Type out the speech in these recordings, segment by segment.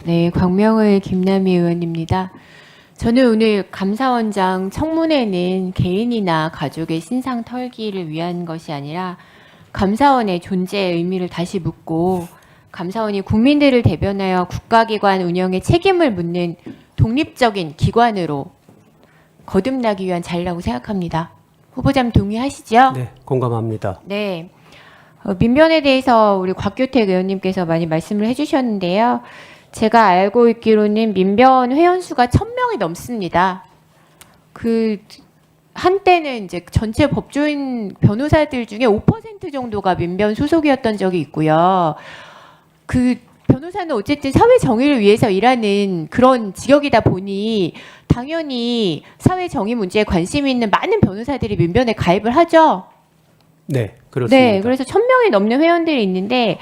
네, 광명의 김남희 의원입니다. 저는 오늘 감사원장 청문회는 개인이나 가족의 신상 털기를 위한 것이 아니라 감사원의 존재의 의미를 다시 묻고 감사원이 국민들을 대변하여 국가기관 운영에 책임을 묻는 독립적인 기관으로 거듭나기 위한 자리라고 생각합니다. 후보자님 동의하시죠? 네, 공감합니다. 네. 민변에 대해서 우리 곽규택 의원님께서 많이 말씀을 해주셨는데요. 제가 알고 있기로는 민변 회원수가 1000명이 넘습니다. 한때는 이제 전체 법조인 변호사들 중에 5% 정도가 민변 소속이었던 적이 있고요. 변호사는 어쨌든 사회 정의를 위해서 일하는 그런 직역이다 보니 당연히 사회 정의 문제에 관심이 있는 많은 변호사들이 민변에 가입을 하죠. 네, 그렇습니다. 네, 그래서 1000명이 넘는 회원들이 있는데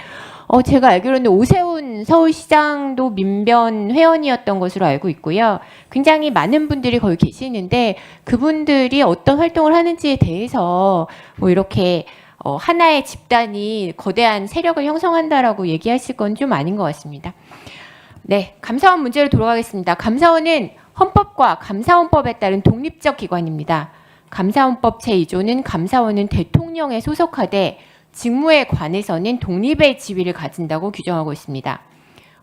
제가 알기로는 오세훈 서울시장도 민변 회원이었던 것으로 알고 있고요. 굉장히 많은 분들이 거기 계시는데 그분들이 어떤 활동을 하는지에 대해서 뭐 이렇게 하나의 집단이 거대한 세력을 형성한다라고 얘기하실 건 좀 아닌 것 같습니다. 네, 감사원 문제로 돌아가겠습니다. 감사원은 헌법과 감사원법에 따른 독립적 기관입니다. 감사원법 제2조는 감사원은 대통령에 소속하되 직무에 관해서는 독립의 지위를 가진다고 규정하고 있습니다.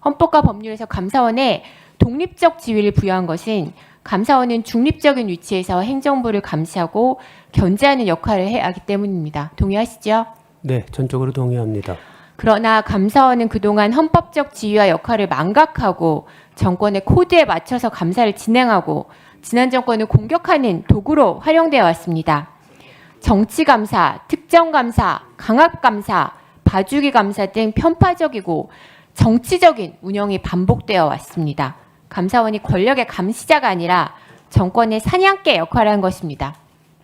헌법과 법률에서 감사원에 독립적 지위를 부여한 것은 감사원은 중립적인 위치에서 행정부를 감시하고 견제하는 역할을 해야 하기 때문입니다. 동의하시죠? 네, 전적으로 동의합니다. 그러나 감사원은 그동안 헌법적 지위와 역할을 망각하고 정권의 코드에 맞춰서 감사를 진행하고 지난 정권을 공격하는 도구로 활용되어 왔습니다. 정치감사, 특정감사, 강압감사, 봐주기 감사 등 편파적이고 정치적인 운영이 반복되어 왔습니다. 감사원이 권력의 감시자가 아니라 정권의 사냥개 역할을 한 것입니다.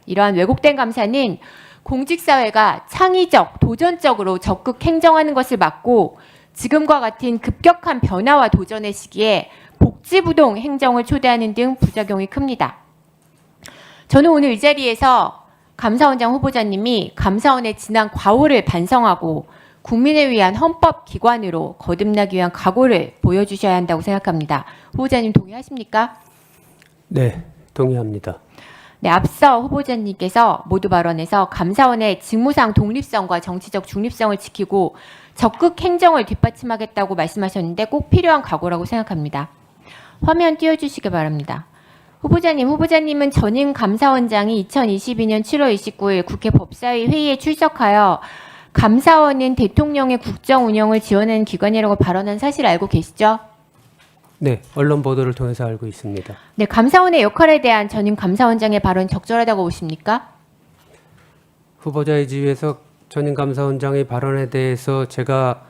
이러한 왜곡된 감사는 공직사회가 창의적, 도전적으로 적극 행정하는 것을 막고 지금과 같은 급격한 변화와 도전의 시기에 복지부동 행정을 초대하는 등 부작용이 큽니다. 저는 오늘 이 자리에서 감사원장 후보자님이 감사원의 지난 과오를 반성하고 국민을 위한 헌법기관으로 거듭나기 위한 각오를 보여주셔야 한다고 생각합니다. 후보자님 동의하십니까? 네, 동의합니다. 네, 앞서 후보자님께서 모두 발언에서 감사원의 직무상 독립성과 정치적 중립성을 지키고 적극 행정을 뒷받침하겠다고 말씀하셨는데 꼭 필요한 각오라고 생각합니다. 화면 띄워주시기 바랍니다. 후보자님은 전임 감사원장이 2022년 7월 29일 국회 법사위 회의에 출석하여 감사원은 대통령의 국정 운영을 지원하는 기관이라고 발언한 사실 알고 계시죠? 네, 언론 보도를 통해서 알고 있습니다. 네, 감사원의 역할에 대한 전임 감사원장의 발언 적절하다고 보십니까? 후보자의 지위에서 전임 감사원장의 발언에 대해서 제가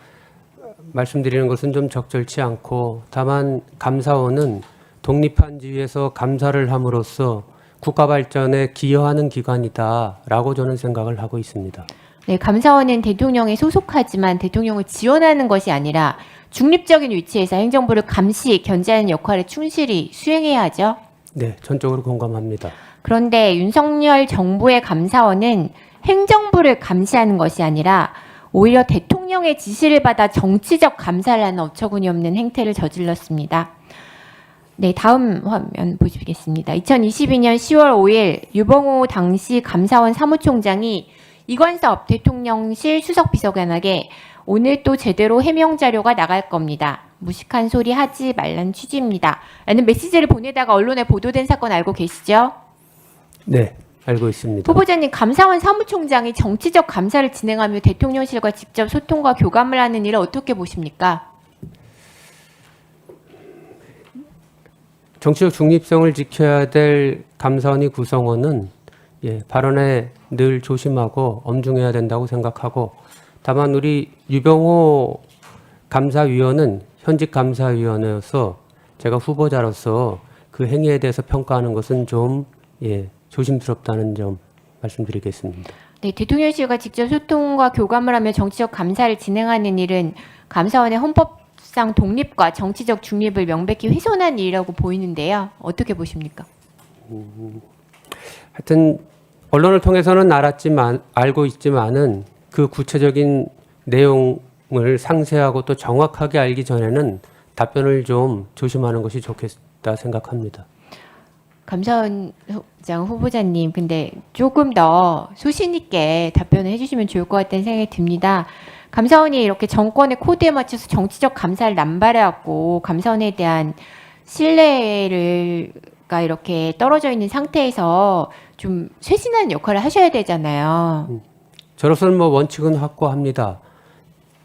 말씀드리는 것은 좀 적절치 않고 다만 감사원은 독립한 지위에서 감사를 함으로써 국가 발전에 기여하는 기관이다라고 저는 생각을 하고 있습니다. 네, 감사원은 대통령에 소속하지만 대통령을 지원하는 것이 아니라 중립적인 위치에서 행정부를 감시, 견제하는 역할을 충실히 수행해야 하죠. 네, 전적으로 공감합니다. 그런데 윤석열 정부의 감사원은 행정부를 감시하는 것이 아니라 오히려 대통령의 지시를 받아 정치적 감사를 하는 어처구니 없는 행태를 저질렀습니다. 네, 다음 화면 보시겠습니다. 2022년 10월 5일 유봉호 당시 감사원 사무총장이 이관섭 대통령실 수석비서관에게 오늘 또 제대로 해명 자료가 나갈 겁니다. 무식한 소리 하지 말라는 취지입니다. 라는 메시지를 보내다가 언론에 보도된 사건 알고 계시죠? 네, 알고 있습니다. 후보자님, 감사원 사무총장이 정치적 감사를 진행하며 대통령실과 직접 소통과 교감을 하는 일을 어떻게 보십니까? 정치적 중립성을 지켜야 될 감사원의 구성원은 발언에 늘 조심하고 엄중해야 된다고 생각하고 다만 우리 유병호 감사위원은 현직 감사위원이어서 제가 후보자로서 그 행위에 대해서 평가하는 것은 좀 조심스럽다는 점 말씀드리겠습니다. 네, 대통령실과 직접 소통과 교감을 하며 정치적 감사를 진행하는 일은 감사원의 헌법상 독립과 정치적 중립을 명백히 훼손한 일이라고 보이는데요. 어떻게 보십니까? 하여튼 언론을 통해서는 알고 있지만은 그 구체적인 내용을 상세하고 또 정확하게 알기 전에는 답변을 좀 조심하는 것이 좋겠다 생각합니다. 감사원장 후보자님, 근데 조금 더 소신 있게 답변을 해주시면 좋을 것 같다는 생각이 듭니다. 감사원이 이렇게 정권의 코드에 맞춰서 정치적 감사를 남발해왔고 감사원에 대한 신뢰가 이렇게 떨어져 있는 상태에서 좀 쇄신하는 역할을 하셔야 되잖아요. 저로서는 뭐 원칙은 확고합니다.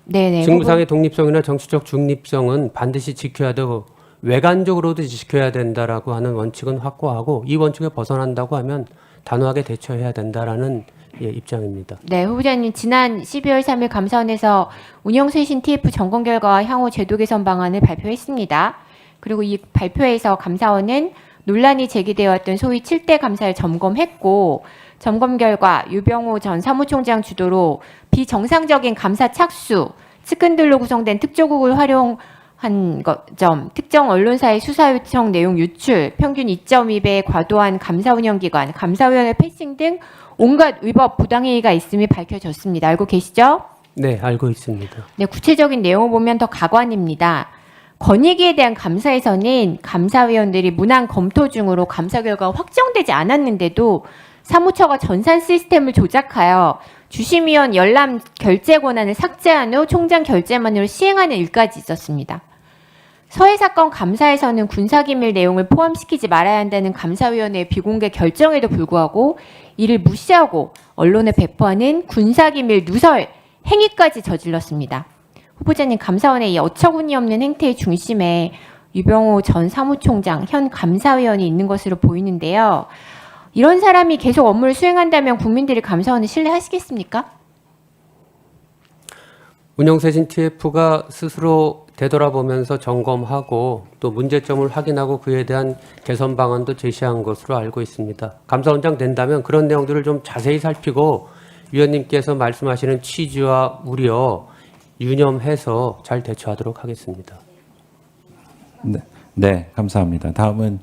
네네. 직무상의 독립성이나 정치적 중립성은 반드시 지켜야 되고 외관적으로도 지켜야 된다라고 하는 원칙은 확고하고 이 원칙에 벗어난다고 하면 단호하게 대처해야 된다라는 입장입니다. 네, 후보자님 지난 12월 3일 감사원에서 운영쇄신 TF 점검 결과와 향후 제도 개선 방안을 발표했습니다. 그리고 이 발표에서 감사원은 논란이 제기되어 왔던 소위 7대 감사를 점검했고 점검 결과 유병호 전 사무총장 주도로 비정상적인 감사 착수, 측근들로 구성된 특조국을 활용한 점, 특정 언론사의 수사 요청 내용 유출, 평균 2.2배의 과도한 감사 운영 기관, 감사위원회 패싱 등 온갖 위법 부당행위가 있음이 밝혀졌습니다. 알고 계시죠? 네, 알고 있습니다. 네, 구체적인 내용을 보면 더 가관입니다. 권익위에 대한 감사에서는 감사위원들이 문항 검토 중으로 감사 결과가 확정되지 않았는데도 사무처가 전산 시스템을 조작하여 주심위원 열람 결재 권한을 삭제한 후 총장 결재만으로 시행하는 일까지 있었습니다. 서해 사건 감사에서는 군사기밀 내용을 포함시키지 말아야 한다는 감사위원회의 비공개 결정에도 불구하고 이를 무시하고 언론에 배포하는 군사기밀 누설 행위까지 저질렀습니다. 후보자님, 감사원의 이 어처구니 없는 행태의 중심에 유병호 전 사무총장, 현 감사위원이 있는 것으로 보이는데요. 이런 사람이 계속 업무를 수행한다면 국민들이 감사원을 신뢰하시겠습니까? 운영쇄신 TF가 스스로 되돌아보면서 점검하고 또 문제점을 확인하고 그에 대한 개선 방안도 제시한 것으로 알고 있습니다. 감사원장 된다면 그런 내용들을 좀 자세히 살피고 위원님께서 말씀하시는 취지와 우려 유념해서 잘 대처하도록 하겠습니다. 네, 감사합니다. 다음은